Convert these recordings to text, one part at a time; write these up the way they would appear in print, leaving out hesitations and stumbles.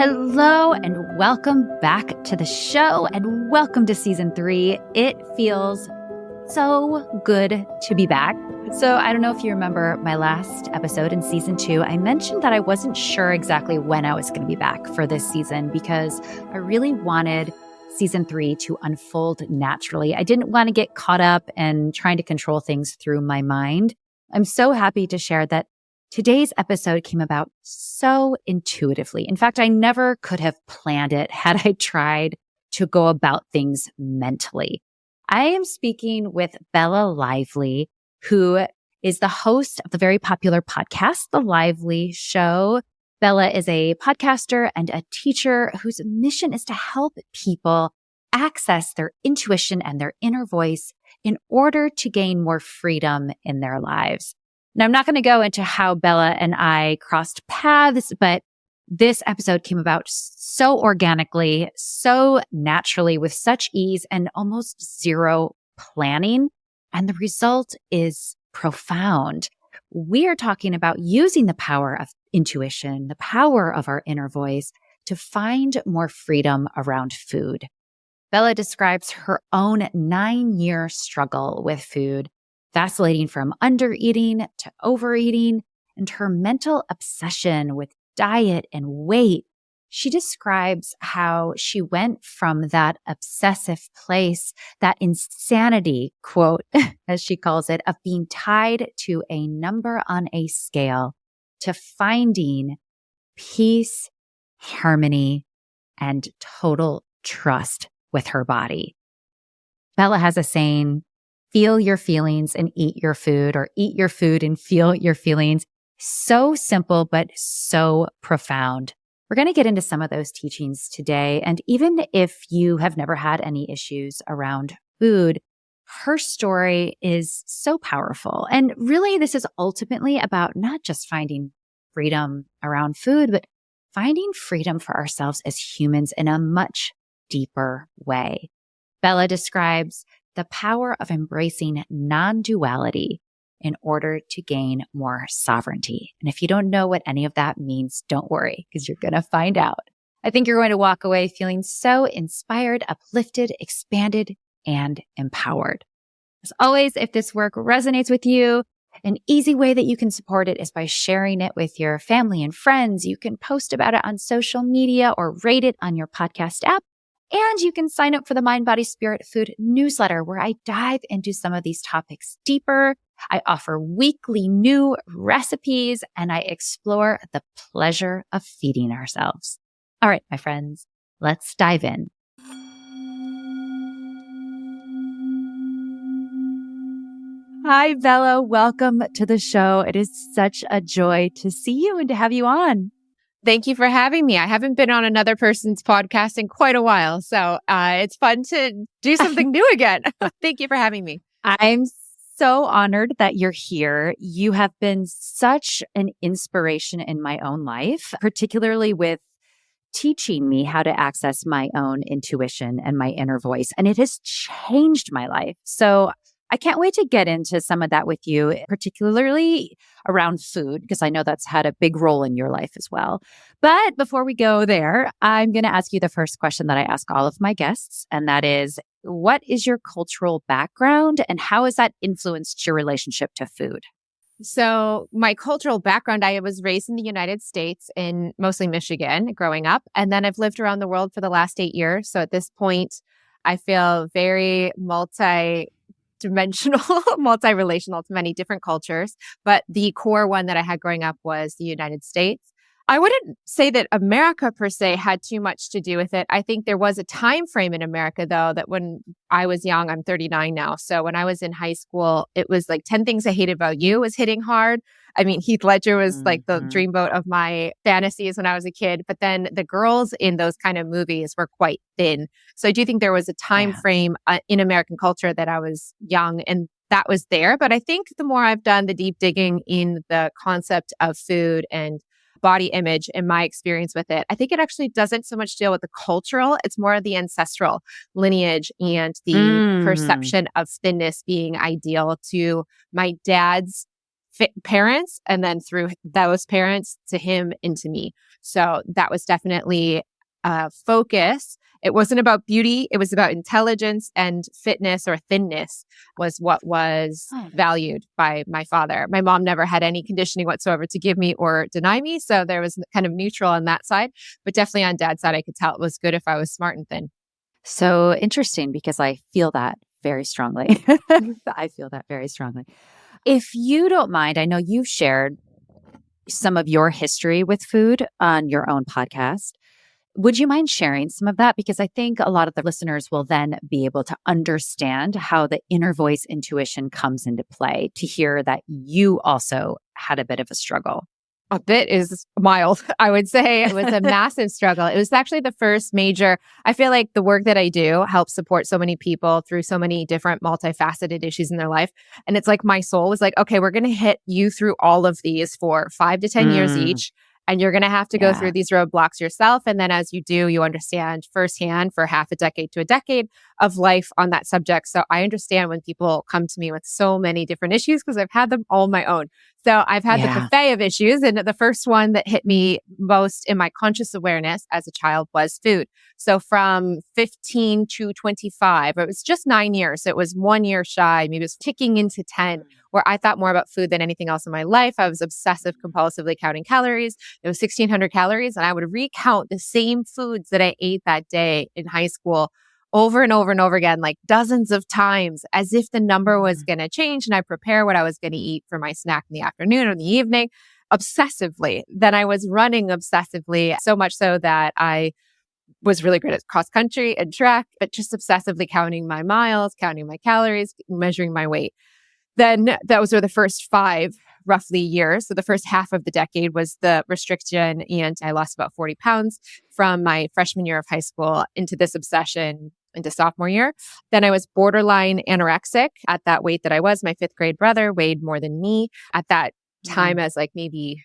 Hello and welcome back to the show and welcome to season 3. It feels so good to be back. So I don't know if you remember my last episode in season 2. I mentioned that I wasn't sure exactly when I was going to be back for this season because I really wanted season 3 to unfold naturally. I didn't want to get caught up and trying to control things through my mind. I'm so happy to share that today's episode came about so intuitively. In fact, I never could have planned it had I tried to go about things mentally. I am speaking with Bella Lively, who is the host of the very popular podcast, The Lively Show. Bella is a podcaster and a teacher whose mission is to help people access their intuition and their inner voice in order to gain more freedom in their lives. Now, I'm not going to go into how Bella and I crossed paths, but this episode came about so organically, so naturally, with such ease and almost zero planning. And the result is profound. We are talking about using the power of intuition, the power of our inner voice to find more freedom around food. Bella describes her own 9-year struggle with food, vacillating from undereating to overeating, and her mental obsession with diet and weight. She describes how she went from that obsessive place, that insanity, quote, as she calls it, of being tied to a number on a scale, to finding peace, harmony, and total trust with her body. Bella has a saying, feel your feelings and eat your food, or eat your food and feel your feelings. So simple, but so profound. We're going to get into some of those teachings today. And even if you have never had any issues around food, her story is so powerful. And really, this is ultimately about not just finding freedom around food, but finding freedom for ourselves as humans in a much deeper way. Bella describes the power of embracing non-duality in order to gain more sovereignty. And if you don't know what any of that means, don't worry, because you're going to find out. I think you're going to walk away feeling so inspired, uplifted, expanded, and empowered. As always, if this work resonates with you, an easy way that you can support it is by sharing it with your family and friends. You can post about it on social media or rate it on your podcast app. And you can sign up for the Mind, Body, Spirit, Food newsletter, where I dive into some of these topics deeper. I offer weekly new recipes, and I explore the pleasure of feeding ourselves. All right, my friends, let's dive in. Hi, Bella. Welcome to the show. It is such a joy to see you and to have you on. Thank you for having me. I haven't been on another person's podcast in quite a while, so it's fun to do something new again. Thank you for having me. I'm so honored that you're here. You have been such an inspiration in my own life, particularly with teaching me how to access my own intuition and my inner voice. And it has changed my life. So I can't wait to get into some of that with you, particularly around food, because I know that's had a big role in your life as well. But before we go there, I'm going to ask you the first question that I ask all of my guests, and that is, what is your cultural background and how has that influenced your relationship to food? So my cultural background, I was raised in the United States in mostly Michigan growing up, and then I've lived around the world for the last 8 years. So at this point, I feel very multi-dimensional, multi-relational to many different cultures. But the core one that I had growing up was the United States. I wouldn't say that America per se had too much to do with it. I think there was a time frame in America, though, that when I was young, I'm 39 now. So when I was in high school, it was like 10 Things I Hate About You was hitting hard. I mean, Heath Ledger was like the dreamboat of my fantasies when I was a kid. But then the girls in those kind of movies were quite thin. So I do think there was a time frame in American culture that I was young and that was there. But I think the more I've done the deep digging in the concept of food and body image and my experience with it, I think it actually doesn't so much deal with the cultural, it's more of the ancestral lineage and the perception of thinness being ideal to my dad's parents, and then through those parents to him and to me. So that was definitely a focus. It wasn't about beauty. It was about intelligence, and fitness or thinness was what was valued by my father. My mom never had any conditioning whatsoever to give me or deny me. So there was kind of neutral on that side, but definitely on dad's side, I could tell it was good if I was smart and thin. So interesting, because I feel that very strongly. I feel that very strongly. If you don't mind, I know you've shared some of your history with food on your own podcast. Would you mind sharing some of that? Because I think a lot of the listeners will then be able to understand how the inner voice intuition comes into play, to hear that you also had a bit of a struggle. A bit is mild. I would say it was a massive struggle. It was actually the first major. I feel like the work that I do helps support so many people through so many different multifaceted issues in their life. And it's like my soul was like, okay, we're going to hit you through all of these for 5 to 10 years each. And you're going to have to go through these roadblocks yourself. And then as you do, you understand firsthand for half a decade to a decade of life on that subject. So I understand when people come to me with so many different issues, because I've had them all my own. So I've had the buffet of issues. And the first one that hit me most in my conscious awareness as a child was food. So from 15 to 25, it was just 9 years. So it was 1 year shy. Maybe it was ticking into 10, where I thought more about food than anything else in my life. I was obsessive compulsively counting calories. It was 1,600 calories. And I would recount the same foods that I ate that day in high school over and over and over again, like dozens of times, as if the number was going to change. And I prepare what I was going to eat for my snack in the afternoon or in the evening obsessively. Then I was running obsessively, so much so that I was really great at cross country and track, but just obsessively counting my miles, counting my calories, measuring my weight. Then those were the first 5 roughly years. So the first half of the decade was the restriction, and I lost about 40 pounds from my freshman year of high school into this obsession into sophomore year. Then I was borderline anorexic at that weight that I was. My 5th grade brother weighed more than me at that time as like maybe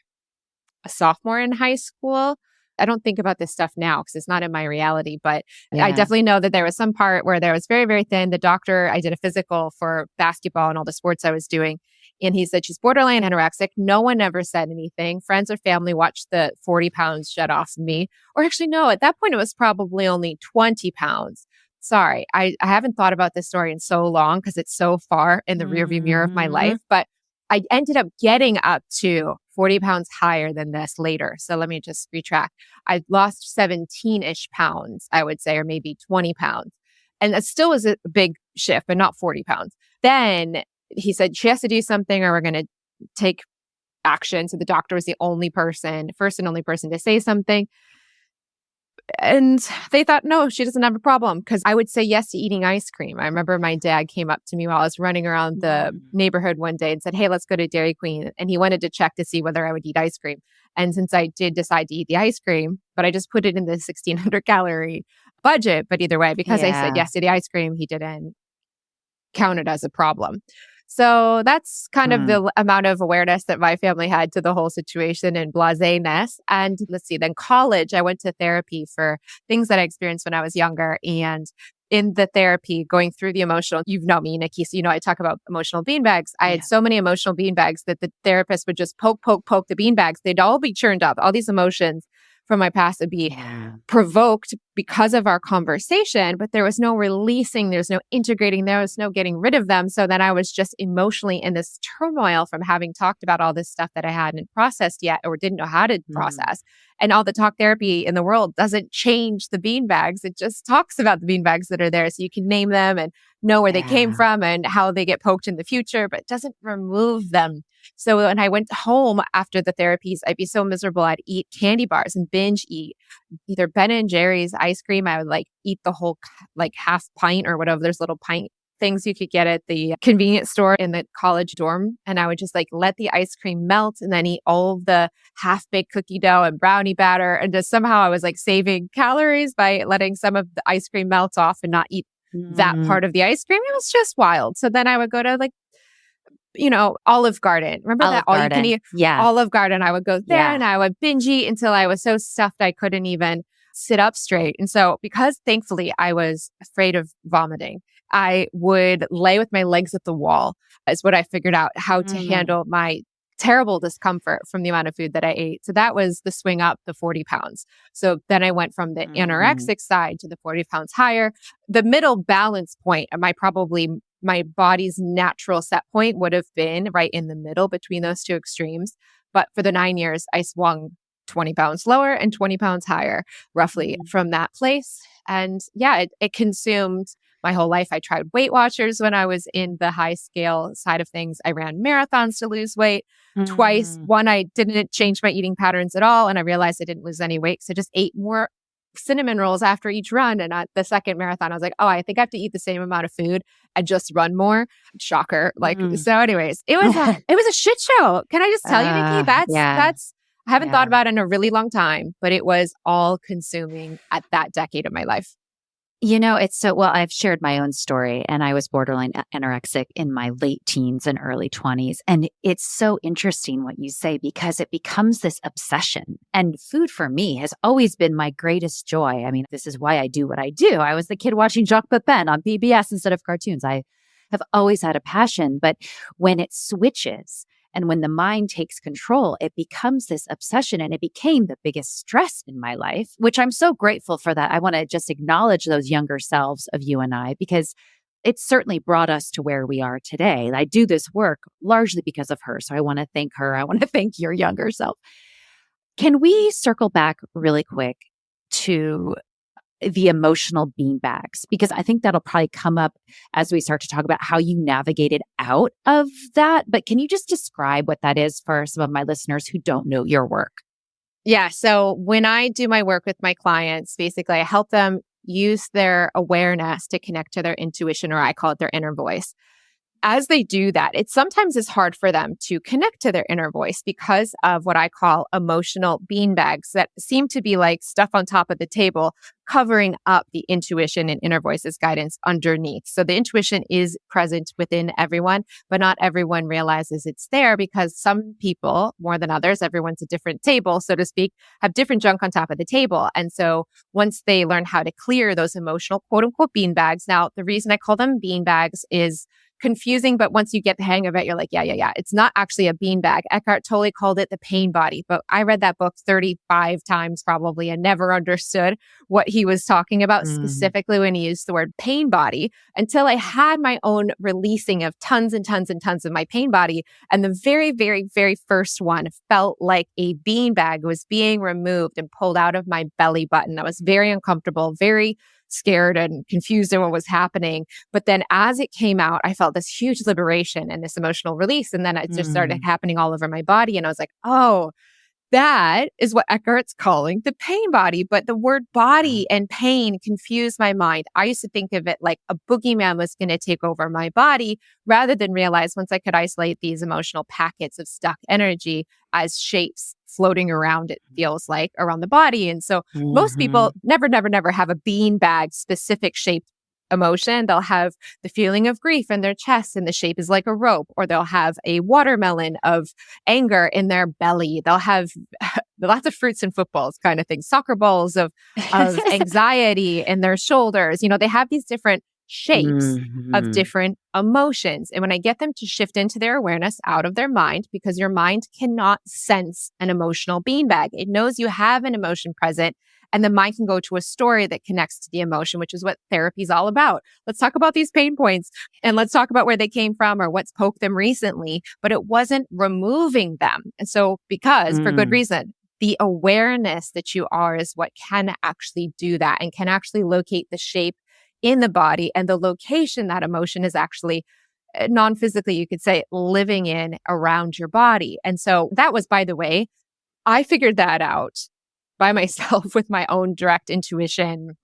a sophomore in high school. I don't think about this stuff now because it's not in my reality, but I definitely know that there was some part where there was very, very thin. The doctor, I did a physical for basketball and all the sports I was doing. And he said, she's borderline anorexic. No one ever said anything. Friends or family watched the 40 pounds shed off of me. Or actually, no, at that point, it was probably only 20 pounds. Sorry, I haven't thought about this story in so long because it's so far in the rearview mirror of my life. But I ended up getting up to 40 pounds higher than this later. So let me just retract. I lost 17-ish pounds, I would say, or maybe 20 pounds. And that still was a big shift, but not 40 pounds. Then he said, she has to do something or we're going to take action. So the doctor was the first and only person to say something. And they thought, no, she doesn't have a problem, because I would say yes to eating ice cream. I remember my dad came up to me while I was running around the neighborhood one day and said, hey, let's go to Dairy Queen. And he wanted to check to see whether I would eat ice cream. And since I did decide to eat the ice cream, but I just put it in the 1,600 calorie budget. But either way, because I said yes to the ice cream, he didn't count it as a problem. So that's kind of the amount of awareness that my family had to the whole situation and blasé-ness. And let's see, then college, I went to therapy for things that I experienced when I was younger. And in the therapy, going through the emotional, you know me, Nikki, so you know I talk about emotional beanbags. I had so many emotional beanbags that the therapist would just poke the beanbags. They'd all be churned up. All these emotions from my past would be provoked because of our conversation, but there was no releasing, there's no integrating, there was no getting rid of them. So then I was just emotionally in this turmoil from having talked about all this stuff that I hadn't processed yet or didn't know how to process. And all the talk therapy in the world doesn't change the beanbags. It just talks about the beanbags that are there so you can name them and know where they came from and how they get poked in the future, but it doesn't remove them. So when I went home after the therapies, I'd be so miserable. I'd eat candy bars and binge eat either Ben and Jerry's ice cream. I would like eat the whole like half pint or whatever. There's little pint things you could get at the convenience store in the college dorm. And I would just like let the ice cream melt and then eat all of the half-baked cookie dough and brownie batter. And just somehow I was like saving calories by letting some of the ice cream melt off and not eat that part of the ice cream. It was just wild. So then I would go to like, Olive Garden. Remember that? All you can eat Olive Garden. I would go there and I would binge eat until I was so stuffed I couldn't even sit up straight. And so because thankfully I was afraid of vomiting, I would lay with my legs at the wall is what I figured out how to handle my terrible discomfort from the amount of food that I ate. So that was the swing up, the 40 pounds. So then I went from the anorexic side to the 40 pounds higher. The middle balance point, my body's natural set point would have been right in the middle between those two extremes. But for the 9 years, I swung 20 pounds lower and 20 pounds higher, roughly from that place. And yeah, it consumed my whole life. I tried Weight Watchers when I was in the high scale side of things. I ran marathons to lose weight twice. One, I didn't change my eating patterns at all. And I realized I didn't lose any weight. So I just ate more cinnamon rolls after each run. And at the second marathon, I was like, oh, I think I have to eat the same amount of food and just run more. Shocker. So anyways, it was a shit show. Can I just tell you, Nikki, that's, I haven't thought about it in a really long time, but it was all consuming at that decade of my life. It's I've shared my own story, and I was borderline anorexic in my late teens and early 20s. And it's so interesting what you say, because it becomes this obsession. And food for me has always been my greatest joy. I mean, this is why I do what I do. I was the kid watching Jacques Pepin on PBS instead of cartoons. I have always had a passion, but when it switches, and when the mind takes control, it becomes this obsession, and it became the biggest stress in my life, which I'm so grateful for that. I want to just acknowledge those younger selves of you and I, because it certainly brought us to where we are today. I do this work largely because of her. So I want to thank her. I want to thank your younger self. Can we circle back really quick to the emotional beanbags? Because I think that'll probably come up as we start to talk about how you navigated out of that. But can you just describe what that is for some of my listeners who don't know your work? Yeah. So when I do my work with my clients, basically I help them use their awareness to connect to their intuition, or I call it their inner voice. As they do that, it sometimes is hard for them to connect to their inner voice because of what I call emotional beanbags that seem to be like stuff on top of the table, covering up the intuition and inner voice's guidance underneath. So the intuition is present within everyone, but not everyone realizes it's there, because some people, more than others, everyone's a different table, so to speak, have different junk on top of the table. And so once they learn how to clear those emotional quote unquote beanbags, now the reason I call them beanbags is confusing, but once you get the hang of it, you're like, yeah. It's not actually a beanbag. Eckhart Tolle called it the pain body, but I read that book 35 times probably and never understood what he was talking about specifically when he used the word pain body, until I had my own releasing of tons and tons and tons of my pain body. And the very, very, very first one felt like a beanbag was being removed and pulled out of my belly button. I was very uncomfortable, very scared and confused at what was happening. But then as it came out, I felt this huge liberation and this emotional release. And then it just started happening all over my body. And I was like, oh, that is what Eckhart's calling the pain body. But the word body and pain confused my mind. I used to think of it like a boogeyman was going to take over my body, rather than realize once I could isolate these emotional packets of stuck energy as shapes floating around, it feels like, around the body. And so most people never have a beanbag specific shaped emotion. They'll have the feeling of grief in their chest and the shape is like a rope, or they'll have a watermelon of anger in their belly. They'll have lots of fruits and footballs kind of thing, soccer balls of anxiety in their shoulders. They have these different shapes of different emotions. And when I get them to shift into their awareness out of their mind, because your mind cannot sense an emotional beanbag. It knows you have an emotion present, and the mind can go to a story that connects to the emotion, which is what therapy is all about. Let's talk about these pain points and let's talk about where they came from or what's poked them recently, but it wasn't removing them. And so because for good reason, the awareness that you are is what can actually do that and can actually locate the shape in the body, and the location that emotion is actually non-physically, you could say, living in around your body. And so that was, by the way, I figured that out by myself with my own direct intuition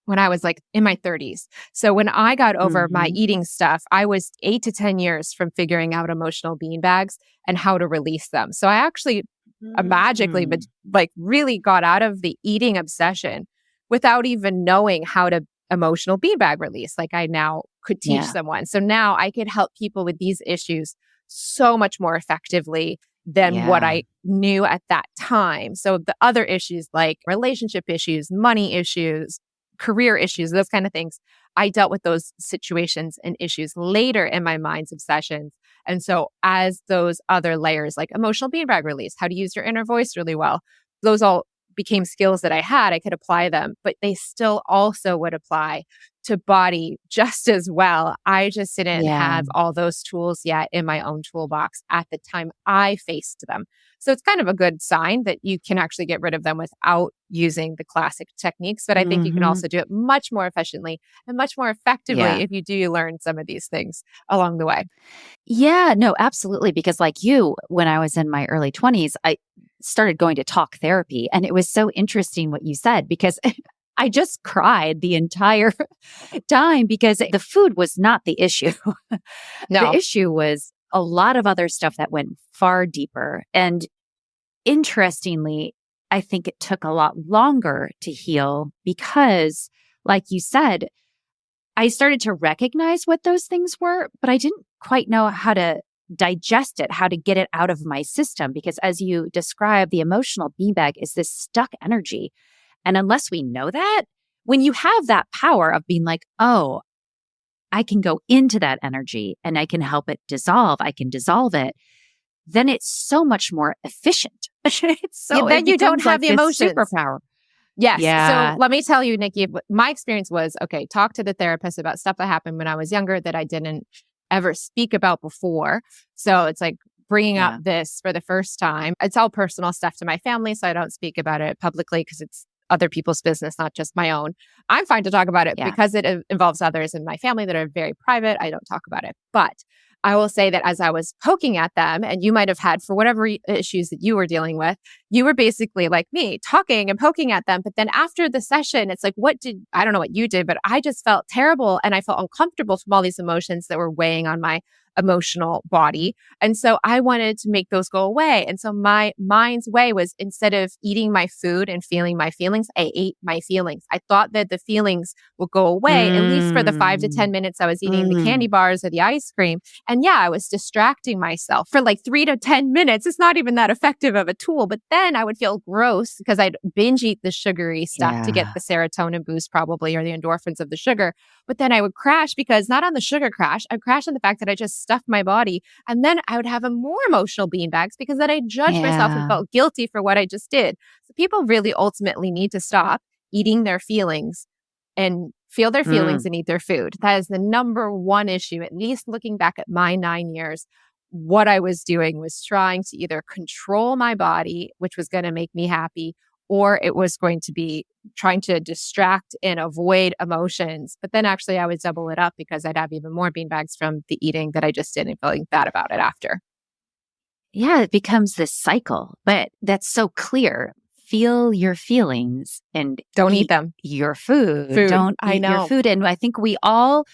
when I was like in my 30s. So when I got over my eating stuff, I was 8 to 10 years from figuring out emotional beanbags and how to release them. So I actually magically, but like really got out of the eating obsession without even knowing how to emotional beanbag release. Like I now could teach someone. So now I could help people with these issues so much more effectively than what I knew at that time. So the other issues like relationship issues, money issues, career issues, those kind of things, I dealt with those situations and issues later in my mind's obsessions. And so as those other layers, like emotional beanbag release, how to use your inner voice really well, those all became skills that I had. I could apply them, but they still also would apply to body just as well. I just didn't Yeah. have all those tools yet in my own toolbox at the time I faced them. So it's kind of a good sign that you can actually get rid of them without using the classic techniques. But I think you can Hmm. also do it much more efficiently and much more effectively Yeah. if you do learn some of these things along the way. Yeah, no, absolutely. Because like you, when I was in my early 20s, I started going to talk therapy. And it was so interesting what you said because I just cried the entire time because the food was not the issue. The No. issue was a lot of other stuff that went far deeper. And interestingly, I think it took a lot longer to heal because, like you said, I started to recognize what those things were, but I didn't quite know how to digest it, how to get it out of my system. Because as you describe, the emotional beanbag is this stuck energy. And unless we know that, when you have that power of being like, oh, I can go into that energy and I can help it dissolve, I can dissolve it, then it's so much more efficient. Yeah, It then you don't becomes have like the this emotions. superpower. Yes. So Yeah. let me tell you, Nikki, my experience was, okay, talk to the therapist about stuff that happened when I was younger that I didn't ever speak about before. So it's like bringing up Yeah. this for the first time. It's all personal stuff to my family, so I don't speak about it publicly because it's other people's business, not just my own. I'm fine to talk about it Yeah. because it involves others in my family that are very private. I don't talk about it. But I will say that as I was poking at them, and you might have had for whatever issues that you were dealing with, you were basically like me, talking and poking at them. But then after the session, it's like, I don't know what you did, but I just felt terrible and I felt uncomfortable from all these emotions that were weighing on my emotional body. And so I wanted to make those go away. And so my mind's way was, instead of eating my food and feeling my feelings, I ate my feelings. I thought that the feelings would go away, at least for the 5 to 10 Mm. minutes I was eating the candy Mm. bars or the ice cream. And yeah, I was distracting myself for like 3 to 10 minutes. It's not even that effective of a tool. But then I would feel gross because I'd binge eat the sugary stuff to get Yeah. the serotonin boost, probably, or the endorphins of the sugar. But then I would crash, because not on the sugar crash, I'd crash on the fact that I just stuffed my body. And then I would have a more emotional beanbags because then I judged myself and Yeah. felt guilty for what I just did. So people really ultimately need to stop eating their feelings and feel their feelings Mm. and eat their food. That is the number one issue, at least looking back at my 9 years. What I was doing was trying to either control my body, which was going to make me happy, or it was going to be trying to distract and avoid emotions. But then actually I would double it up because I'd have even more beanbags from the eating that I just did and feeling bad about it after. Yeah, it becomes this cycle, but that's so clear. Feel your feelings and Don't eat eat them. your food. Food. Don't I eat your know. food. And I think we all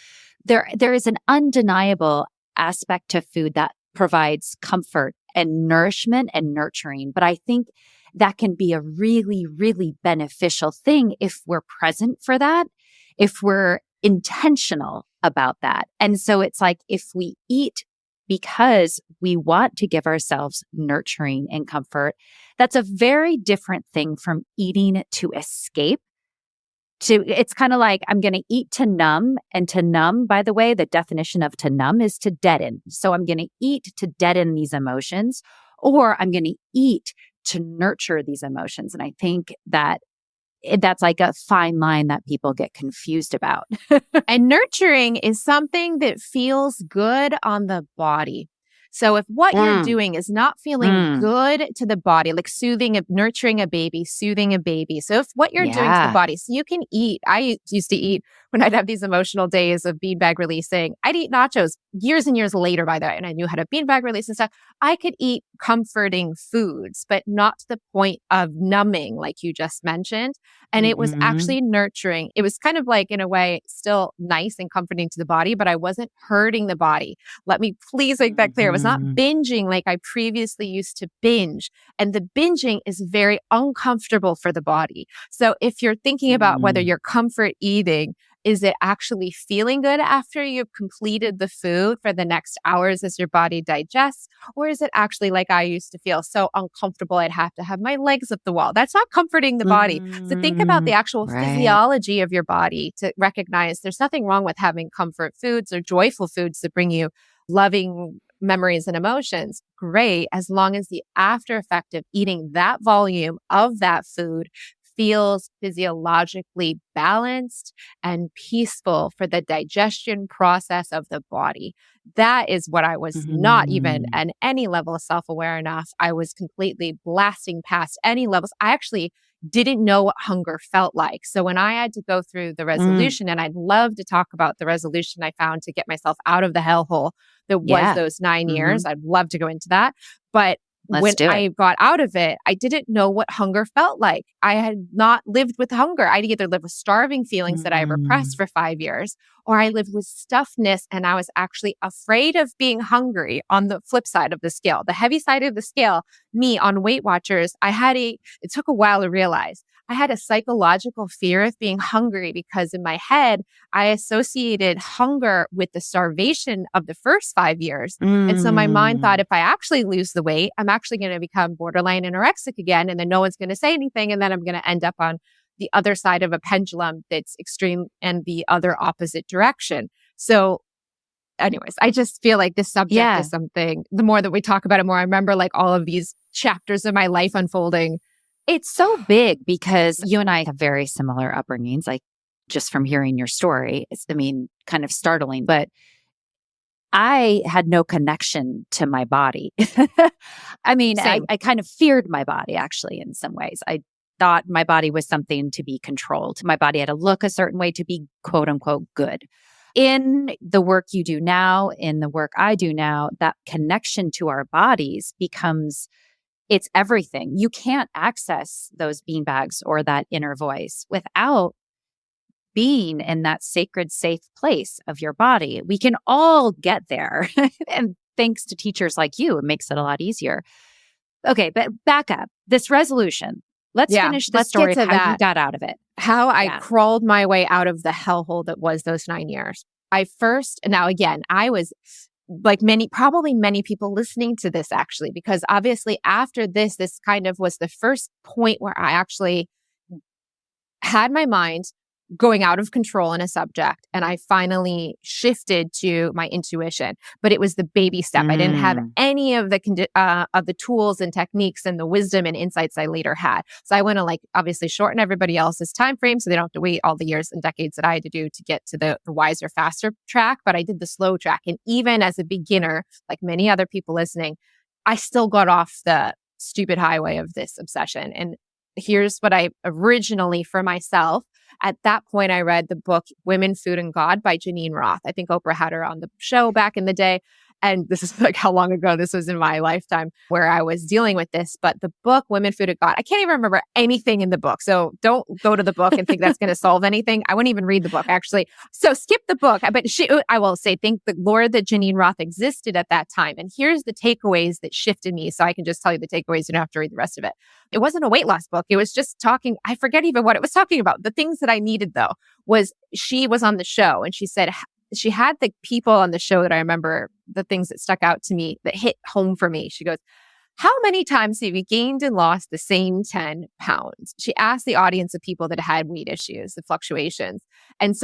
there is an undeniable aspect to food that provides comfort and nourishment and nurturing. But I think that can be a really, really beneficial thing if we're present for that, if we're intentional about that. And so it's like if we eat because we want to give ourselves nurturing and comfort, that's a very different thing from eating to escape. It's kind of like I'm going to eat to numb, and to numb, by the way, the definition of to numb is to deaden. So I'm going to eat to deaden these emotions, or I'm going to eat to nurture these emotions. And I think that that's like a fine line that people get confused about. And nurturing is something that feels good on the body. So if what you're Mm. doing is not feeling Mm. good to the body, like nurturing a baby, soothing a baby. So if what you're doing to the Yeah. body, so you can eat. I used to eat when I'd have these emotional days of beanbag releasing. I'd eat nachos years and years later, by the way, and I knew how to beanbag release and stuff. I could eat comforting foods, but not to the point of numbing, like you just mentioned. And it was Mhm. actually nurturing. It was kind of like, in a way, still nice and comforting to the body, but I wasn't hurting the body. Let me please make that clear. It was not Mhm. binging like I previously used to binge. And the binging is very uncomfortable for the body. So if you're thinking about whether Mm. you're comfort eating, is it actually feeling good after you've completed the food for the next hours as your body digests? Or is it actually like I used to feel so uncomfortable I'd have to have my legs up the wall? That's not comforting the body. So think about the Mm. actual Right. physiology of your body to recognize there's nothing wrong with having comfort foods or joyful foods that bring you loving memories and emotions, great, as long as the after effect of eating that volume of that food feels physiologically balanced and peaceful for the digestion process of the body. That is what I was not even Mm. at any level of self-aware enough. I was completely blasting past any levels. I actually didn't know what hunger felt like. So when I had to go through the Mm. resolution, and I'd love to talk about the resolution I found to get myself out of the hellhole that was Yeah. those 9 years, Hmm. I'd love to go into that. But Let's when do it. I got out of it, I didn't know what hunger felt like. I had not lived with hunger. I'd either lived with starving feelings that I repressed Mm. for 5 years, or I lived with stuffedness and I was actually afraid of being hungry on the flip side of the scale. The heavy side of the scale, me on Weight Watchers, it took a while to realize. I had a psychological fear of being hungry because in my head, I associated hunger with the starvation of the first 5 years. And so my mind thought, Mm. if I actually lose the weight, I'm actually going to become borderline anorexic again. And then no one's going to say anything. And then I'm going to end up on the other side of a pendulum that's extreme and the other opposite direction. So anyways, I just feel like this subject Yeah. is something, the more that we talk about it more, I remember like all of these chapters of my life unfolding. It's so big because you and I have very similar upbringings. Like just from hearing your story, kind of startling, but I had no connection to my body. Same. I kind of feared my body actually in some ways. I thought my body was something to be controlled. My body had to look a certain way to be quote unquote good. In the work you do now, in the work I do now, that connection to our bodies it's everything. You can't access those beanbags or that inner voice without being in that sacred, safe place of your body. We can all get there. And thanks to teachers like you, it makes it a lot easier. Okay, but back up. This resolution. Let's Yeah. finish the Let's get story of to how you that. got out of it. How I Yeah. crawled my way out of the hellhole that was those 9 years. Now again, I was like probably many people listening to this actually, because obviously after this kind of was the first point where I actually had my mind going out of control in a subject. And I finally shifted to my intuition, but it was the baby step. I didn't have Mm. any of the tools and techniques and the wisdom and insights I later had. So I want to obviously shorten everybody else's time frame so they don't have to wait all the years and decades that I had to do to get to the wiser, faster track. But I did the slow track. And even as a beginner, like many other people listening, I still got off the stupid highway of this obsession. And here's what I originally for myself. At that point, I read the book Women, Food, and God by Janine Roth. I think Oprah had her on the show back in the day. And this is like how long ago this was in my lifetime where I was dealing with this. But the book, Women, Food, and God, I can't even remember anything in the book. So don't go to the book and think that's going to solve anything. I wouldn't even read the book, actually. So skip the book. But I will say, thank the Lord that Janine Roth existed at that time. And here's the takeaways that shifted me. So I can just tell you the takeaways. You don't have to read the rest of it. It wasn't a weight loss book. It was just talking. I forget even what it was talking about. The things that I needed, though, was she was on the show and she said, she had the people on the show that I remember, the things that stuck out to me that hit home for me. She goes, how many times have you gained and lost the same 10 pounds? She asked the audience of people that had weight issues, the fluctuations. And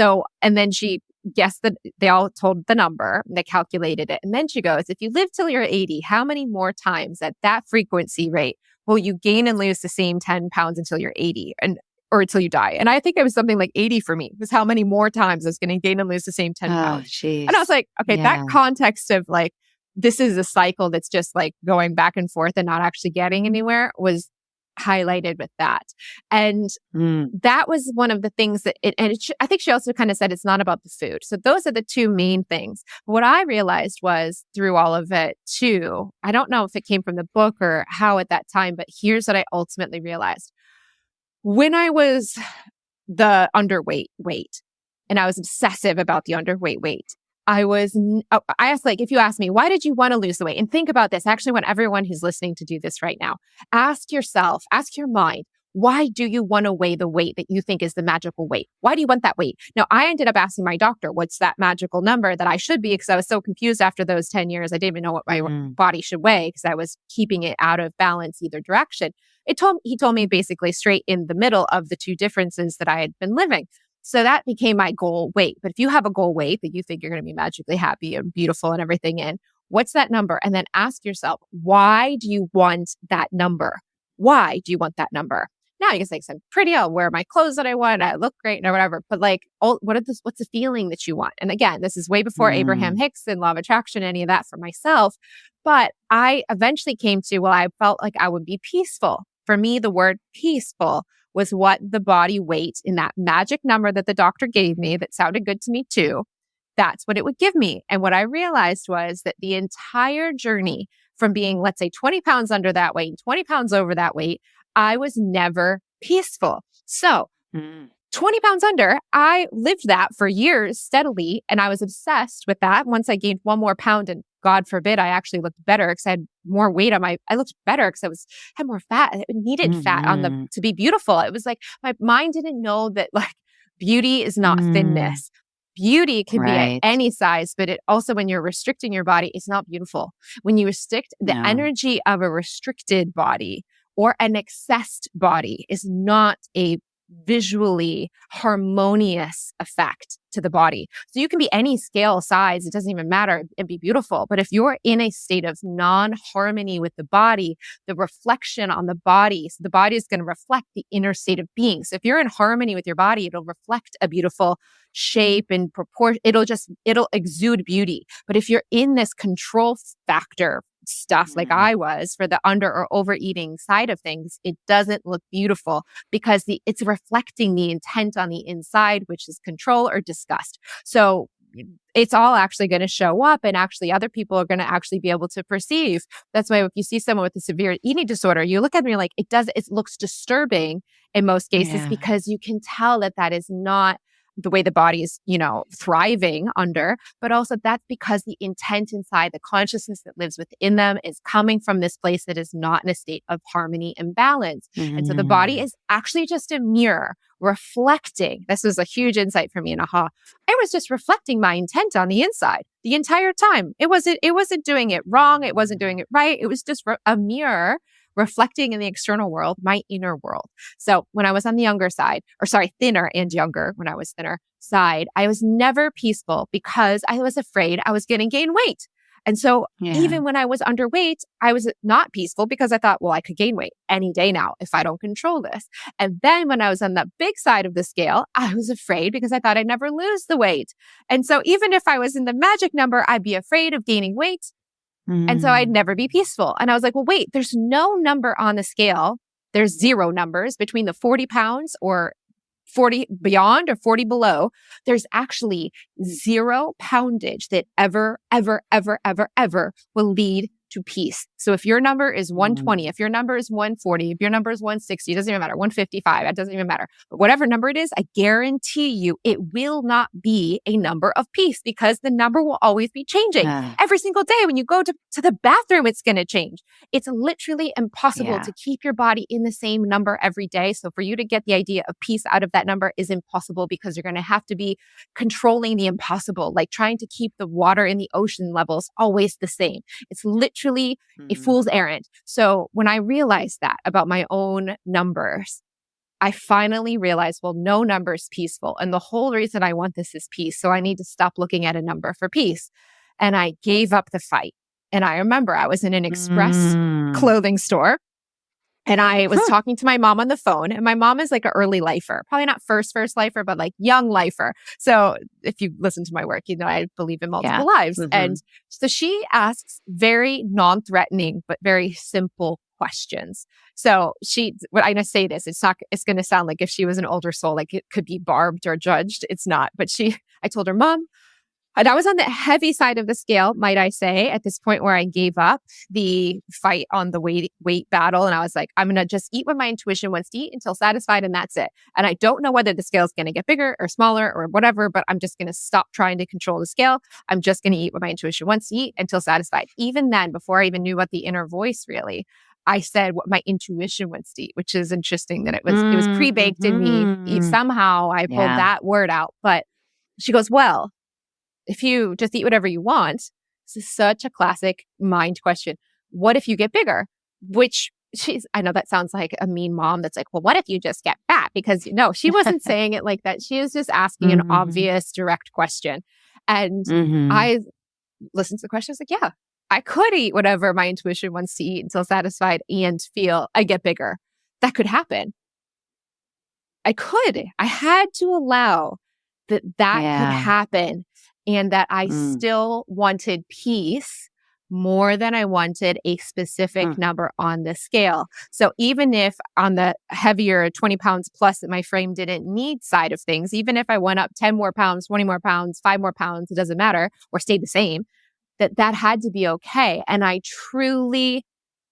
then she guessed that they all told the number and they calculated it. And then she goes, if you live till you're 80, how many more times at that frequency rate will you gain and lose the same 10 pounds until you're 80? Or until you die. And I think it was something like 80 for me, was how many more times I was going to gain and lose the same 10 Oh, pounds. jeez. And I was like, okay, Yeah. that context of this is a cycle that's just going back and forth and not actually getting anywhere was highlighted with that. And that was one of the things that I think she also kind of said it's not about the food. So those are the two main things. What I realized was through all of it too, I don't know if it came from the book or how at that time, but here's what I ultimately realized. When I was the underweight weight, and I was obsessive about the underweight weight, I asked, if you ask me, why did you want to lose the weight? And think about this. I actually want everyone who's listening to do this right now. Ask yourself, ask your mind, why do you want to weigh the weight that you think is the magical weight? Why do you want that weight? Now, I ended up asking my doctor, what's that magical number that I should be? Because I was so confused after those 10 years. I didn't even know what my body should weigh because I was keeping it out of balance either direction. He told me basically straight in the middle of the two differences that I had been living. So that became my goal weight. But if you have a goal weight that you think you're going to be magically happy and beautiful and everything in, What's that number? And then ask yourself, why do you want that number? Why do you want that number? Now you can say, I'm pretty, I'll wear my clothes that I want, I look great or whatever. But like, what's the feeling that you want? And again, this is way before Abraham Hicks and law of attraction, any of that for myself. But I eventually came to, I felt like I would be peaceful. For me, the word peaceful was what the body weight in that magic number that the doctor gave me that sounded good to me too. That's what it would give me. And what I realized was that the entire journey from being, let's say, 20 pounds under that weight and 20 pounds over that weight, I was never peaceful. So 20 pounds under, I lived that for years steadily. And I was obsessed with that. Once I gained one more pound, and God forbid, I actually looked better because I had more weight on I looked better because had more fat. I needed fat to be beautiful. It was like my mind didn't know that like beauty is not thinness. Beauty can be at any size, but it also, when you're restricting your body, it's not beautiful. When you restrict the energy of a restricted body or an excessed body is not a visually harmonious effect to the body. So you can be any scale size, it doesn't even matter, and be beautiful. But if you're in a state of non-harmony with the body, the reflection on the body, so the body is going to reflect the inner state of being. So if you're in harmony with your body, it'll reflect a beautiful shape and proportion. It'll exude beauty. But if you're in this control factor stuff like I was for the under or overeating side of things, it doesn't look beautiful because it's reflecting the intent on the inside, which is control or disgust. So it's all actually going to show up, and actually other people are going to actually be able to perceive. That's why if you see someone with a severe eating disorder, you look at them and you're like, it looks disturbing in most cases because you can tell that is not the way the body is, thriving under, but also that's because the intent inside, the consciousness that lives within them is coming from this place that is not in a state of harmony and balance. And so the body is actually just a mirror reflecting. This was a huge insight for me in aha. I was just reflecting my intent on the inside the entire time. It wasn't doing it wrong. It wasn't doing it right. It was just a mirror reflecting in the external world, my inner world. So when I was on the thinner and younger, when I was thinner side, I was never peaceful because I was afraid I was going to gain weight. And so even when I was underweight, I was not peaceful because I thought, I could gain weight any day now if I don't control this. And then when I was on the big side of the scale, I was afraid because I thought I'd never lose the weight. And so even if I was in the magic number, I'd be afraid of gaining weight. And so I'd never be peaceful. And I was like, wait, there's no number on the scale. There's 0 numbers between the 40 pounds or 40 beyond or 40 below. There's actually 0 poundage that ever will lead to peace. So if your number is 120, if your number is 140, if your number is 160, it doesn't even matter, 155, it doesn't even matter. But whatever number it is, I guarantee you it will not be a number of peace because the number will always be changing. Every single day when you go to the bathroom, it's going to change. It's literally impossible to keep your body in the same number every day. So for you to get the idea of peace out of that number is impossible because you're going to have to be controlling the impossible, like trying to keep the water in the ocean levels always the same. It's literally a fool's errand. So when I realized that about my own numbers, I finally realized, no number is peaceful. And the whole reason I want this is peace. So I need to stop looking at a number for peace. And I gave up the fight. And I remember I was in an express clothing store. And I was talking to my mom on the phone, and my mom is like an early lifer, probably not first lifer, but like young lifer. So if you listen to my work, I believe in multiple lives. And so she asks very non-threatening, but very simple questions. So when I say this, it's going to sound like if she was an older soul, like it could be barbed or judged. It's not, but I told her, Mom, and I was on the heavy side of the scale, might I say, at this point where I gave up the fight on the weight battle. And I was like, I'm going to just eat what my intuition wants to eat until satisfied. And that's it. And I don't know whether the scale is going to get bigger or smaller or whatever, but I'm just going to stop trying to control the scale. I'm just going to eat what my intuition wants to eat until satisfied. Even then, before I even knew what the inner voice really, I said what my intuition wants to eat, which is interesting that it was pre-baked in me. Somehow I pulled that word out. But she goes, if you just eat whatever you want, this is such a classic mind question. What if you get bigger? I know that sounds like a mean mom that's like, what if you just get fat? Because no, she wasn't saying it like that. She was just asking an obvious, direct question. And I listened to the question. I was like, I could eat whatever my intuition wants to eat until satisfied and feel I get bigger. That could happen. I had to allow that could Yeah. happen and that I Mm. still wanted peace more than I wanted a specific Mm. number on the scale. So even if on the heavier 20 pounds plus that my frame didn't need side of things, even if I went up 10 more pounds, 20 more pounds, 5 more pounds, it doesn't matter, or stayed the same, that had to be okay. And I truly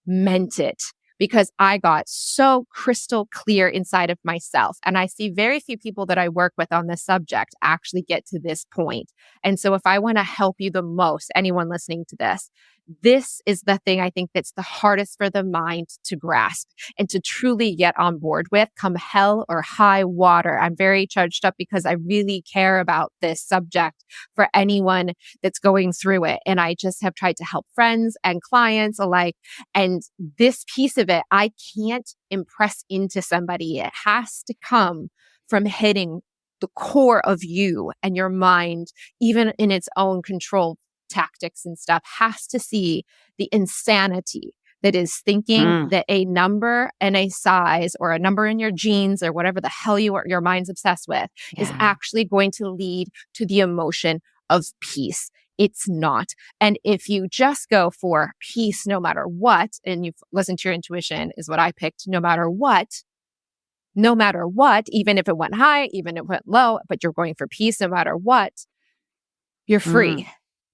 meant it because I got so crystal clear inside of myself. And I see very few people that I work with on this subject actually get to this point. And so if I want to help you the most, anyone listening to this is the thing I think that's the hardest for the mind to grasp and to truly get on board with come hell or high water. I'm very charged up because I really care about this subject for anyone that's going through it. And I just have tried to help friends and clients alike. And this piece of it, I can't impress into somebody. It has to come from hitting the core of you and your mind, even in its own control tactics and stuff, has to see the insanity that is thinking that a number and a size or a number in your genes or whatever the hell your mind's obsessed with is actually going to lead to the emotion of peace. It's not. And if you just go for peace no matter what, and you've listened to your intuition is what I picked, no matter what, even if it went high, even if it went low, but you're going for peace no matter what, you're free.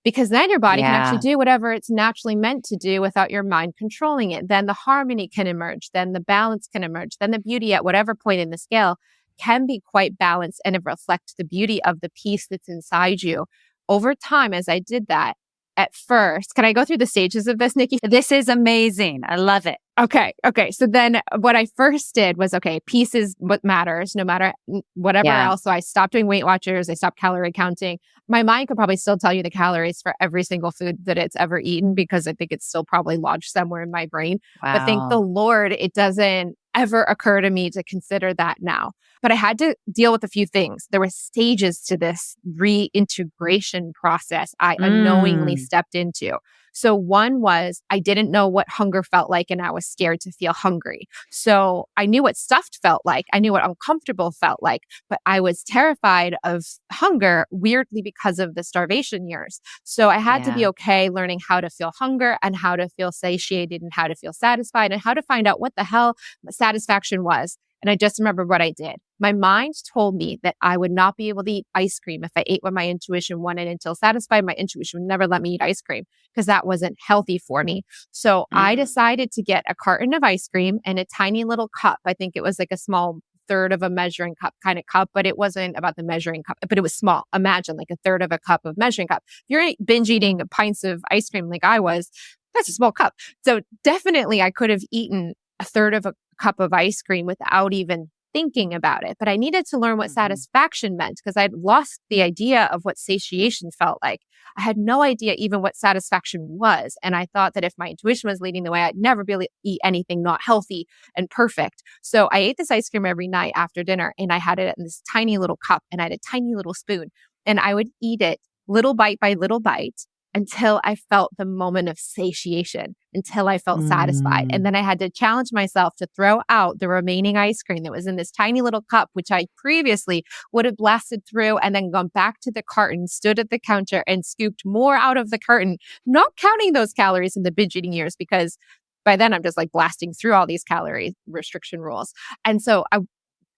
Because then your body can actually do whatever it's naturally meant to do without your mind controlling it. Then the harmony can emerge. Then the balance can emerge. Then the beauty at whatever point in the scale can be quite balanced and it reflects the beauty of the peace that's inside you. Over time, as I did that, at first, can I go through the stages of this, Nikki? This is amazing. I love it. Okay. So then what I first did was, peace is what matters, no matter whatever else. So I stopped doing Weight Watchers. I stopped calorie counting. My mind could probably still tell you the calories for every single food that it's ever eaten because I think it's still probably lodged somewhere in my brain. Wow. But thank the Lord, it doesn't ever occur to me to consider that now. But I had to deal with a few things. There were stages to this reintegration process I unknowingly stepped into. So one was I didn't know what hunger felt like and I was scared to feel hungry. So I knew what stuffed felt like. I knew what uncomfortable felt like, but I was terrified of hunger weirdly because of the starvation years. So I had to be okay learning how to feel hunger and how to feel satiated and how to feel satisfied and how to find out what the hell satisfaction was. And I just remember what I did. My mind told me that I would not be able to eat ice cream if I ate what my intuition wanted until satisfied. My intuition would never let me eat ice cream because that wasn't healthy for me. So I decided to get a carton of ice cream and a tiny little cup. I think it was like a small third of a measuring cup kind of cup, but it wasn't about the measuring cup, but it was small. Imagine like a third of a cup of measuring cup. If you're binge eating pints of ice cream like I was, that's a small cup. So definitely I could have eaten a third of a cup of ice cream without even thinking about it. But I needed to learn what satisfaction meant because I'd lost the idea of what satiation felt like. I had no idea even what satisfaction was. And I thought that if my intuition was leading the way, I'd never be able to eat anything not healthy and perfect. So I ate this ice cream every night after dinner and I had it in this tiny little cup and I had a tiny little spoon and I would eat it little bite by little bite until I felt the moment of satiation, until I felt satisfied. And then I had to challenge myself to throw out the remaining ice cream that was in this tiny little cup, which I previously would have blasted through and then gone back to the carton, stood at the counter and scooped more out of the carton, not counting those calories in the binge eating years, because by then I'm just like blasting through all these calorie restriction rules. And so I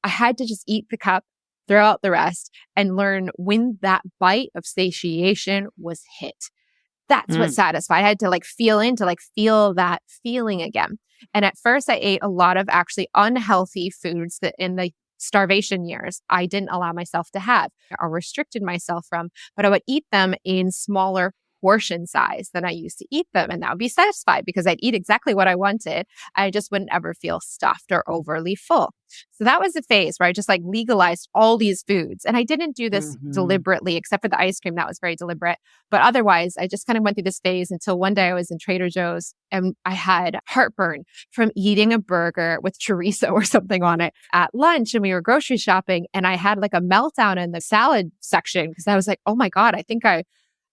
had to just eat the cup, throw out the rest and learn when that bite of satiation was hit. That's what satisfied. I had to feel that feeling again. And at first I ate a lot of actually unhealthy foods that in the starvation years, I didn't allow myself to have or restricted myself from, but I would eat them in smaller portion size than I used to eat them. And that would be satisfied because I'd eat exactly what I wanted. I just wouldn't ever feel stuffed or overly full. So that was the phase where I just legalized all these foods. And I didn't do this deliberately, except for the ice cream. That was very deliberate. But otherwise, I just kind of went through this phase until one day I was in Trader Joe's and I had heartburn from eating a burger with chorizo or something on it at lunch. And we were grocery shopping and I had a meltdown in the salad section because I was like, oh my God, I think I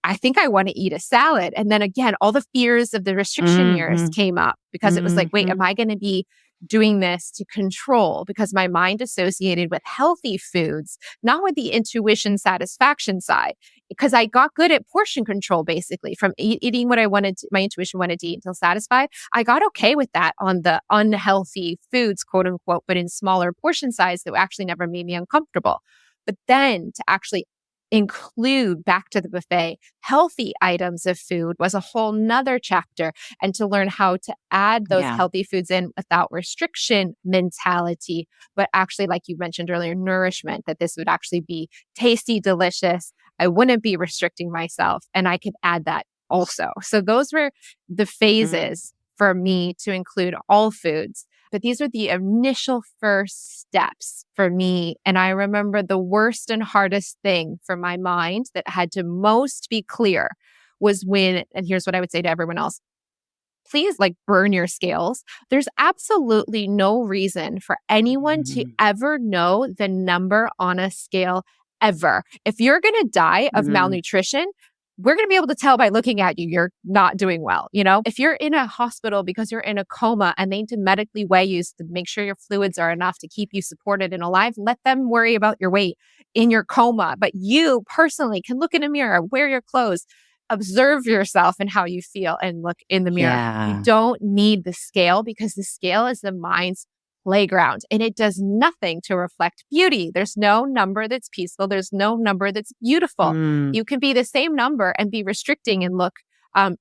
I think I want to eat a salad. And then again, all the fears of the restriction years came up because it was like, wait, am I going to be doing this to control? Because my mind associated with healthy foods, not with the intuition satisfaction side, because I got good at portion control, basically from eating what I wanted, my intuition wanted to eat until satisfied. I got okay with that on the unhealthy foods, quote unquote, but in smaller portion size that actually never made me uncomfortable. But then to actually include back to the buffet healthy items of food was a whole nother chapter. And to learn how to add those healthy foods in without restriction mentality, but actually, like you mentioned earlier, nourishment, that this would actually be tasty, delicious. I wouldn't be restricting myself and I could add that also. So those were the phases for me to include all foods. But these are the initial first steps for me. And I remember the worst and hardest thing for my mind that had to most be clear was when, and here's what I would say to everyone else, please like burn your scales. There's absolutely no reason for anyone to ever know the number on a scale ever. If you're going to die of malnutrition, we're going to be able to tell by looking at you, you're not doing well. You know, if you're in a hospital because you're in a coma and they need to medically weigh you to make sure your fluids are enough to keep you supported and alive, let them worry about your weight in your coma. But you personally can look in a mirror, wear your clothes, observe yourself and how you feel and look in the mirror. You don't need the scale because the scale is the mind's playground and it does nothing to reflect beauty. There's no number that's peaceful. There's no number that's beautiful. You can be the same number and be restricting and look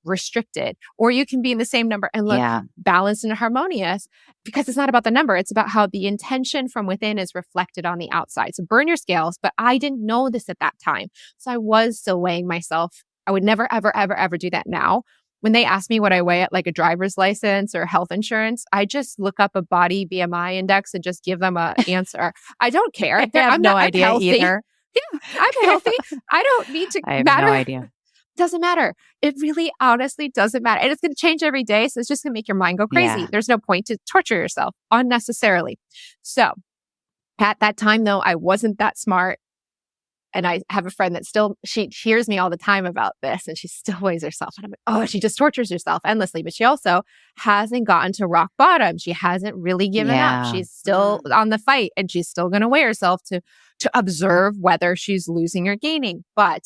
restricted, or you can be in the same number and look balanced and harmonious, because it's not about the number. It's about how the intention from within is reflected on the outside. So burn your scales, but I didn't know this at that time. So I was still weighing myself. I would never, ever, ever, ever do that now. When they ask me what I weigh at like a driver's license or health insurance, I just look up a body BMI index and just give them an answer. I don't care. I have no idea either. Yeah, I'm healthy. I don't need to I have matter. no idea. Doesn't matter. It really honestly doesn't matter. And it's going to change every day. So it's just going to make your mind go crazy. There's no point to torture yourself unnecessarily. So at that time though, I wasn't that smart. And I have a friend that still, she hears me all the time about this and she still weighs herself. And I'm like, oh, she just tortures herself endlessly. But she also hasn't gotten to rock bottom. She hasn't really given up. She's still on the fight and she's still going to weigh herself to observe whether she's losing or gaining. But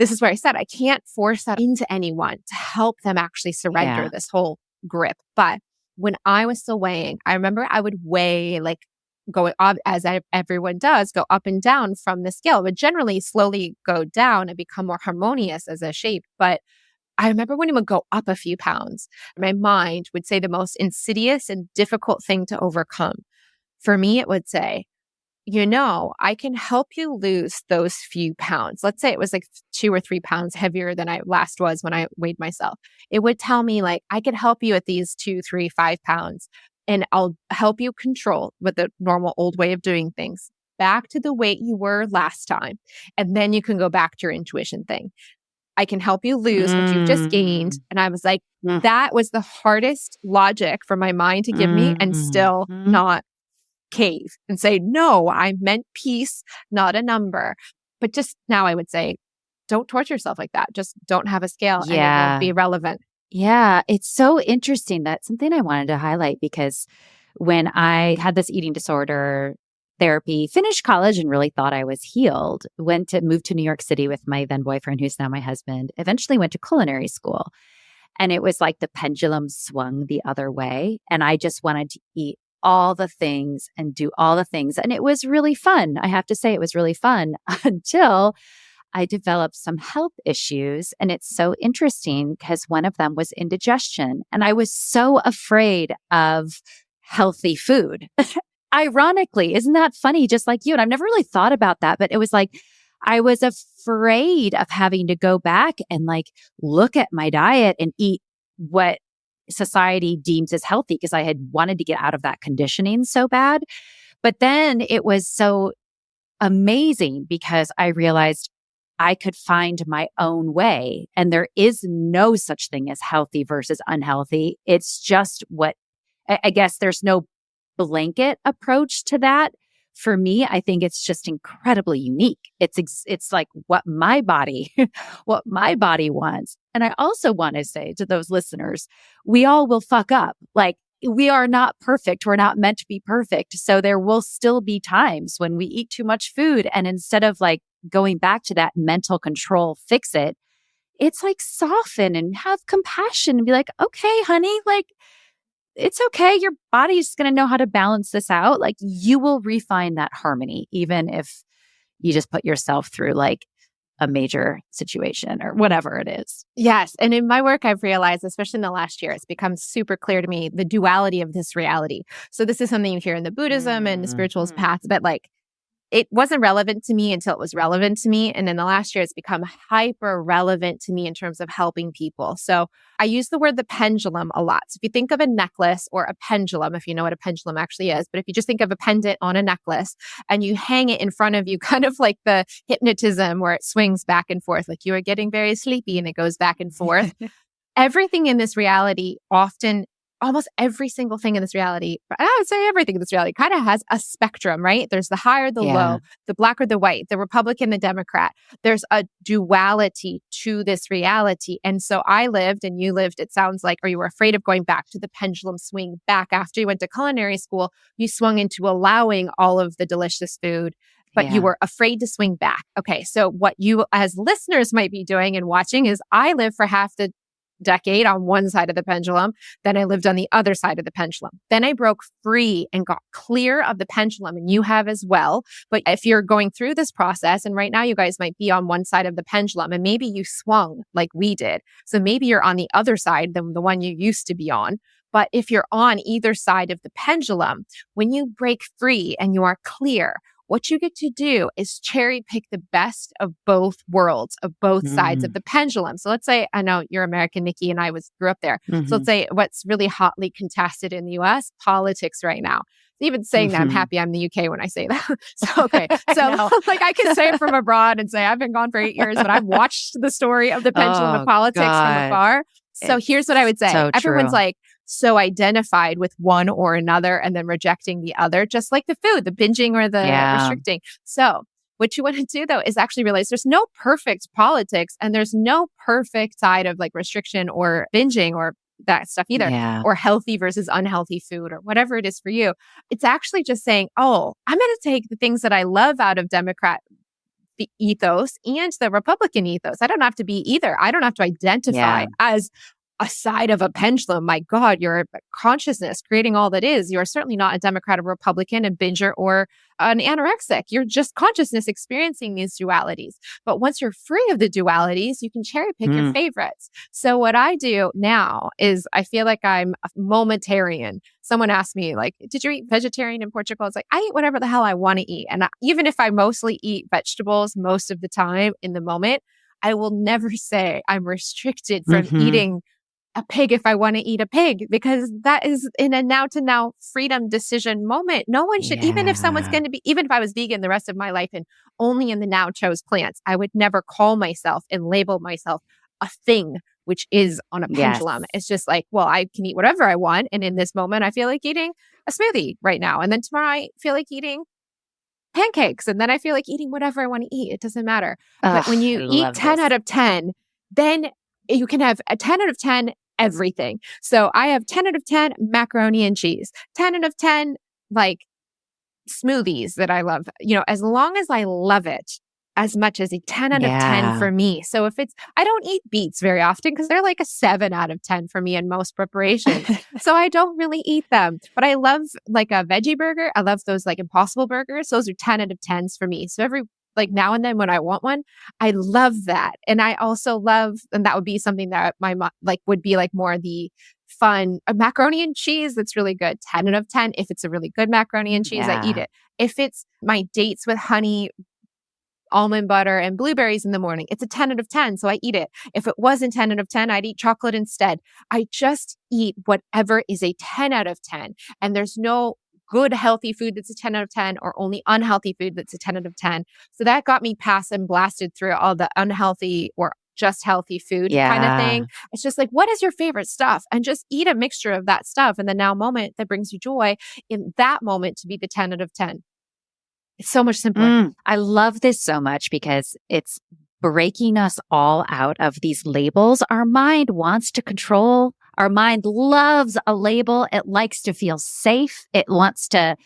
this is where I said, I can't force that into anyone to help them actually surrender this whole grip. But when I was still weighing, I remember I would weigh like going up as everyone does, go up and down from the scale, but generally slowly go down and become more harmonious as a shape. But I remember when it would go up a few pounds, my mind would say the most insidious and difficult thing to overcome. For me, it would say, you know, I can help you lose those few pounds. Let's say it was like 2 or 3 pounds heavier than I last was when I weighed myself. It would tell me like, I could help you at these 2, 3, 5 pounds. And I'll help you control with the normal old way of doing things back to the weight you were last time. And then you can go back to your intuition thing. I can help you lose what you've just gained. And I was like, that was the hardest logic for my mind to give me and still not cave and say, no, I meant peace, not a number. But just now I would say, don't torture yourself like that. Just don't have a scale and it won't be relevant. Yeah, it's so interesting. That's something I wanted to highlight because when I had this eating disorder therapy, finished college and really thought I was healed, moved to New York City with my then boyfriend, who's now my husband, eventually went to culinary school. And it was like the pendulum swung the other way. And I just wanted to eat all the things and do all the things. And it was really fun. I have to say it was really fun until I developed some health issues. And it's so interesting because one of them was indigestion. And I was so afraid of healthy food. Ironically, isn't that funny? Just like you. And I've never really thought about that, but it was like, I was afraid of having to go back and like look at my diet and eat what society deems as healthy because I had wanted to get out of that conditioning so bad. But then it was so amazing because I realized I could find my own way. And there is no such thing as healthy versus unhealthy. It's just what, I guess there's no blanket approach to that, for me, I think it's just incredibly unique. It's like what my body, what my body wants. And I also want to say to those listeners, we all will fuck up. Like we are not perfect. We're not meant to be perfect. So there will still be times when we eat too much food. And instead of like going back to that mental control, fix it, it's like soften and have compassion and be like, okay, honey, like it's okay. Your body's going to know how to balance this out. Like you will refine that harmony, even if you just put yourself through like a major situation or whatever it is. Yes. And in my work, I've realized, especially in the last year, it's become super clear to me the duality of this reality. So this is something you hear in the Buddhism and the spiritualist paths, but like it wasn't relevant to me until it was relevant to me. And in the last year, it's become hyper relevant to me in terms of helping people. So I use the word the pendulum a lot. So if you think of a necklace or a pendulum, if you know what a pendulum actually is, but if you just think of a pendant on a necklace and you hang it in front of you, kind of like the hypnotism where it swings back and forth, like you are getting very sleepy and it goes back and forth. Everything in this reality often almost every single thing in this reality, I would say everything in this reality kind of has a spectrum, right? There's the high or the low, the black or the white, the Republican, the Democrat. There's a duality to this reality. And so I lived and you lived, it sounds like, or you were afraid of going back to the pendulum swing back after you went to culinary school. You swung into allowing all of the delicious food, but you were afraid to swing back. Okay. So what you as listeners might be doing and watching is I live for half the decade on one side of the pendulum. Then I lived on the other side of the pendulum. Then I broke free and got clear of the pendulum, and you have as well. But if you're going through this process, and right now you guys might be on one side of the pendulum and maybe you swung like we did. So maybe you're on the other side than the one you used to be on. But if you're on either side of the pendulum, when you break free and you are clear, what you get to do is cherry pick the best of both worlds, of both sides of the pendulum. So let's say, I know you're American, Nikki, and I grew up there. So let's say what's really hotly contested in the US, politics right now. Even saying that, I'm happy I'm in the UK when I say that. So, okay. So like I can say it from abroad and say, I've been gone for 8 years, but I've watched the story of the pendulum of politics from afar. So here's what I would say. So everyone's like so identified with one or another and then rejecting the other, just like the food, the binging or the restricting. So what you want to do though is actually realize there's no perfect politics and there's no perfect side of like restriction or binging or that stuff either, or healthy versus unhealthy food or whatever it is for you. It's actually just saying, oh, I'm going to take the things that I love out of Democrat the ethos and the Republican ethos. I don't have to be either. I don't have to identify as a side of a pendulum. My God, your consciousness creating all that is. You're certainly not a Democrat, a Republican, a binger, or an anorexic. You're just consciousness experiencing these dualities. But once you're free of the dualities, you can cherry pick your favorites. So what I do now is I feel like I'm a momentarian. Someone asked me, like, did you eat vegetarian in Portugal? It's like, I eat whatever the hell I want to eat. And even if I mostly eat vegetables most of the time in the moment, I will never say I'm restricted from eating a pig if I want to eat a pig, because that is in a now to now freedom decision moment. No one should, even if someone's going to be, even if I was vegan the rest of my life and only in the now chose plants, I would never call myself and label myself a thing, which is on a pendulum. It's just like, well, I can eat whatever I want. And in this moment, I feel like eating a smoothie right now. And then tomorrow I feel like eating pancakes. And then I feel like eating whatever I want to eat. It doesn't matter. But when you eat 10 out of 10, then you can have a 10 out of 10 everything. So I have 10 out of 10 macaroni and cheese, 10 out of 10 like smoothies that I love, as long as I love it as much as a 10 out of 10 for me. So if I don't eat beets very often because they're like a 7 out of 10 for me in most preparations. So I don't really eat them, but I love like a veggie burger. I love those like Impossible burgers. Those are 10 out of 10s for me. So every like now and then when I want one, I love that. And I also love, and that would be something that my mom would be like more the fun macaroni and cheese. That's really good. 10 out of 10. If it's a really good macaroni and cheese, I eat it. If it's my dates with honey, almond butter and blueberries in the morning, it's a 10 out of 10. So I eat it. If it wasn't 10 out of 10, I'd eat chocolate instead. I just eat whatever is a 10 out of 10. And there's no good healthy food that's a 10 out of 10 or only unhealthy food that's a 10 out of 10. So that got me past and blasted through all the unhealthy or just healthy food kind of thing. It's just like, what is your favorite stuff? And just eat a mixture of that stuff in the now moment that brings you joy in that moment to be the 10 out of 10. It's so much simpler. I love this so much because it's breaking us all out of these labels. Our mind wants to control. Our mind loves a label. It likes to feel safe. It wants to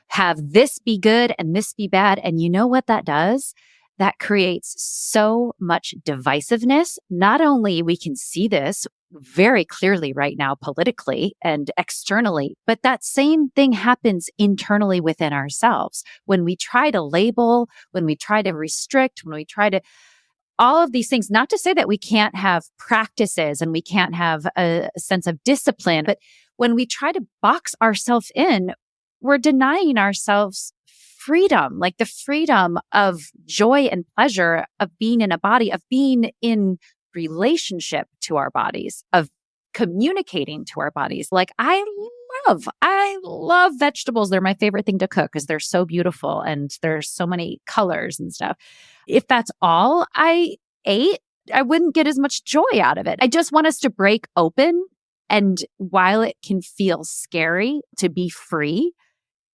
have this be good and this be bad. And you know what that does? That creates so much divisiveness. Not only we can see this very clearly right now politically and externally, but that same thing happens internally within ourselves. When we try to label, when we try to restrict, when we try to all of these things, not to say that we can't have practices and we can't have a sense of discipline, but when we try to box ourselves in, we're denying ourselves freedom, like the freedom of joy and pleasure of being in a body, of being in relationship to our bodies, of communicating to our bodies. Like I love vegetables. They're my favorite thing to cook because they're so beautiful and there's so many colors and stuff. If that's all I ate, I wouldn't get as much joy out of it. I just want us to break open. And while it can feel scary to be free,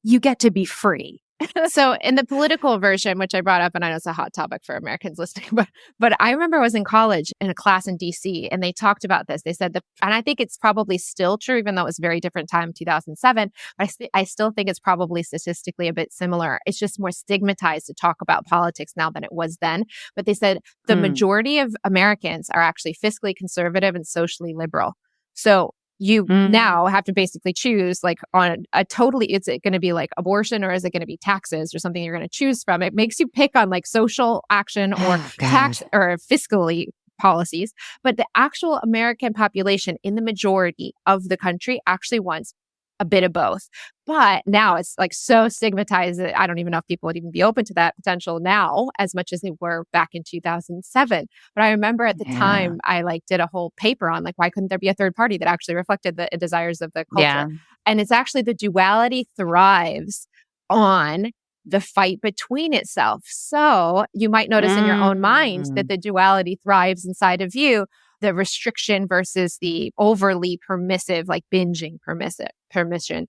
you get to be free. So in the political version, which I brought up, and I know it's a hot topic for Americans listening, but I remember I was in college in a class in DC and they talked about this. They said and I think it's probably still true, even though it was a very different time, 2007, but I still think it's probably statistically a bit similar. It's just more stigmatized to talk about politics now than it was then. But they said the majority of Americans are actually fiscally conservative and socially liberal. So you now have to basically choose like on a totally, is it going to be like abortion or is it going to be taxes or something you're going to choose from? It makes you pick on like social action or tax or fiscally policies. But the actual American population in the majority of the country actually wants a bit of both. But now it's like so stigmatized that I don't even know if people would even be open to that potential now as much as they were back in 2007. But I remember at the time I like did a whole paper on like, why couldn't there be a third party that actually reflected the desires of the culture? Yeah. And it's actually the duality thrives on the fight between itself. So you might notice in your own mind that the duality thrives inside of you, the restriction versus the overly permissive, like binging permission.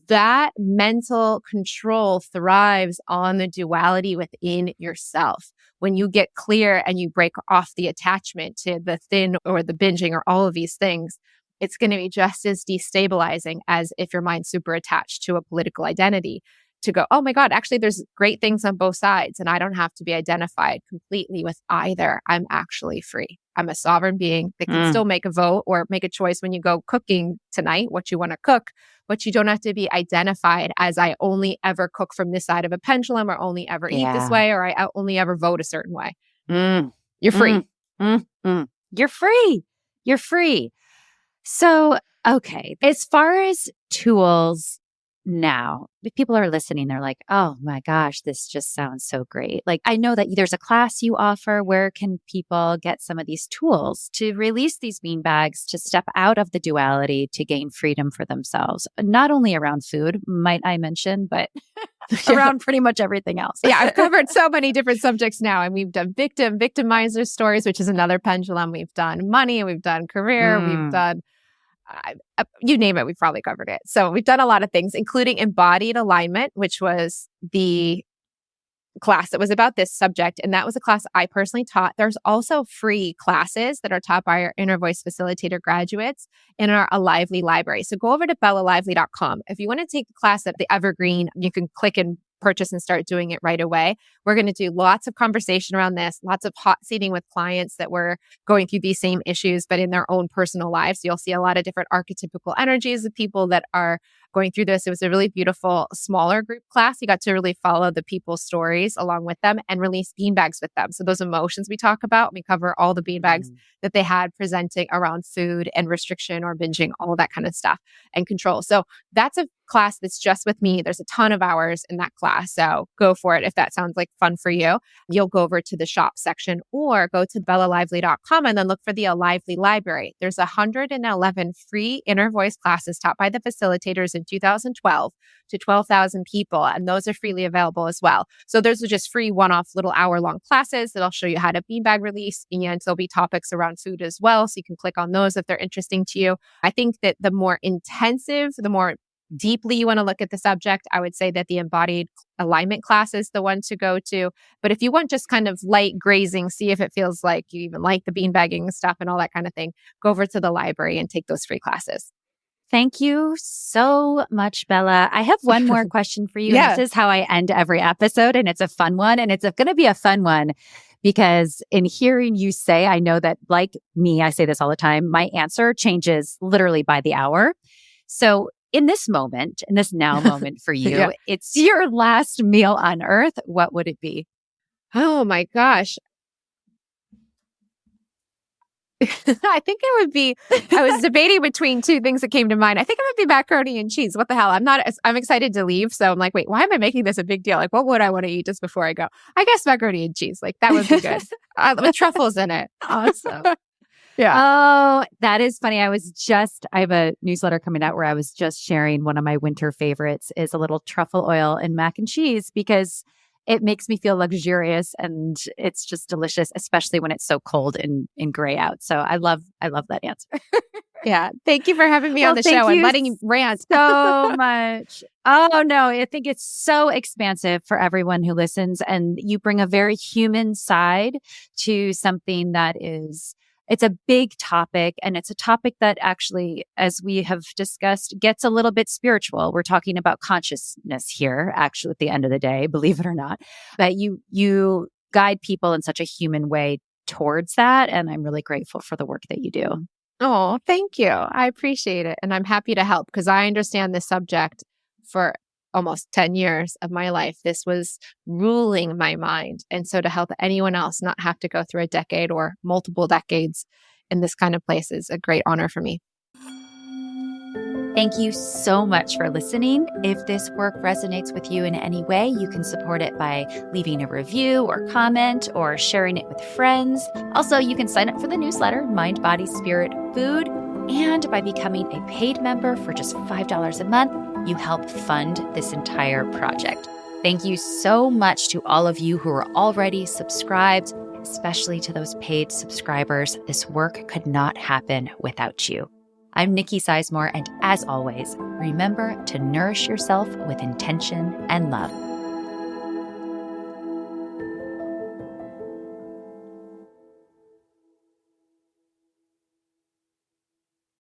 That mental control thrives on the duality within yourself. When you get clear and you break off the attachment to the thin or the binging or all of these things, it's going to be just as destabilizing as if your mind's super attached to a political identity. To go, oh my God, actually there's great things on both sides and I don't have to be identified completely with either. I'm actually free. I'm a sovereign being that can still make a vote or make a choice when you go cooking tonight, what you want to cook, but you don't have to be identified as I only ever cook from this side of a pendulum or only ever eat this way or I only ever vote a certain way. You're free. You're free. You're free. So, okay, as far as tools now, if people are listening, they're like, oh my gosh, this just sounds so great. Like, I know that there's a class you offer. Where can people get some of these tools to release these beanbags, to step out of the duality, to gain freedom for themselves? Not only around food, might I mention, but around pretty much everything else. Yeah, I've covered so many different subjects now. And we've done victimizer stories, which is another pendulum. We've done money, we've done career, we've done you name it, we've probably covered it. So we've done a lot of things, including embodied alignment, which was the class that was about this subject. And that was a class I personally taught. There's also free classes that are taught by our Inner Voice Facilitator graduates in our A Lively library. So go over to bellalively.com. If you want to take the class at the Evergreen, you can click and purchase and start doing it right away. We're going to do lots of conversation around this, lots of hot seating with clients that were going through these same issues, but in their own personal lives. You'll see a lot of different archetypical energies of people that are going through this. It was a really beautiful, smaller group class. You got to really follow the people's stories along with them and release beanbags with them. So those emotions we talk about, we cover all the beanbags that they had presenting around food and restriction or binging, all that kind of stuff and control. So that's a class that's just with me. There's a ton of hours in that class. So go for it if that sounds like fun for you. You'll go over to the shop section or go to bellalively.com and then look for the A Lively library. There's 111 free inner voice classes taught by the facilitators in 2012 to 12,000 people. And those are freely available as well. So those are just free one-off little hour-long classes that'll show you how to beanbag release. And there'll be topics around food as well. So you can click on those if they're interesting to you. I think that the more intensive, the more deeply you want to look at the subject, I would say that the embodied alignment class is the one to go to. But if you want just kind of light grazing, see if it feels like you even like the beanbagging stuff and all that kind of thing, go over to the library and take those free classes. Thank you so much, Bella. I have one more question for you. Yeah. And this is how I end every episode. And it's a fun one. And it's going to be a fun one because in hearing you say, I know that like me, I say this all the time, my answer changes literally by the hour. So in this moment, in this now moment for you, Yeah. it's your last meal on earth. What would it be? Oh my gosh. I think it would be, I was debating between two things that came to mind. I think it would be macaroni and cheese. What the hell? I'm excited to leave. So I'm like, wait, why am I making this a big deal? Like, what would I want to eat just before I go? I guess macaroni and cheese. Like, that would be good. With truffles in it. Awesome. Yeah. Oh, that is funny. I have a newsletter coming out where I was just sharing one of my winter favorites is a little truffle oil and mac and cheese because it makes me feel luxurious and it's just delicious, especially when it's so cold and gray out. So I love that answer. Yeah. Thank you for having me on the show and letting me rant so much. Oh, no, I think it's so expansive for everyone who listens. And you bring a very human side to something that it's a big topic. And it's a topic that actually, as we have discussed, gets a little bit spiritual. We're talking about consciousness here, actually, at the end of the day, believe it or not. But you guide people in such a human way towards that. And I'm really grateful for the work that you do. Oh, thank you. I appreciate it. And I'm happy to help because I understand this subject for almost 10 years of my life. This was ruling my mind. And so to help anyone else not have to go through a decade or multiple decades in this kind of place is a great honor for me. Thank you so much for listening. If this work resonates with you in any way, you can support it by leaving a review or comment or sharing it with friends. Also, you can sign up for the newsletter, Mind, Body, Spirit, Food. And by becoming a paid member for just $5 a month, you help fund this entire project. Thank you so much to all of you who are already subscribed, especially to those paid subscribers. This work could not happen without you. I'm Nikki Sizemore, and as always, remember to nourish yourself with intention and love.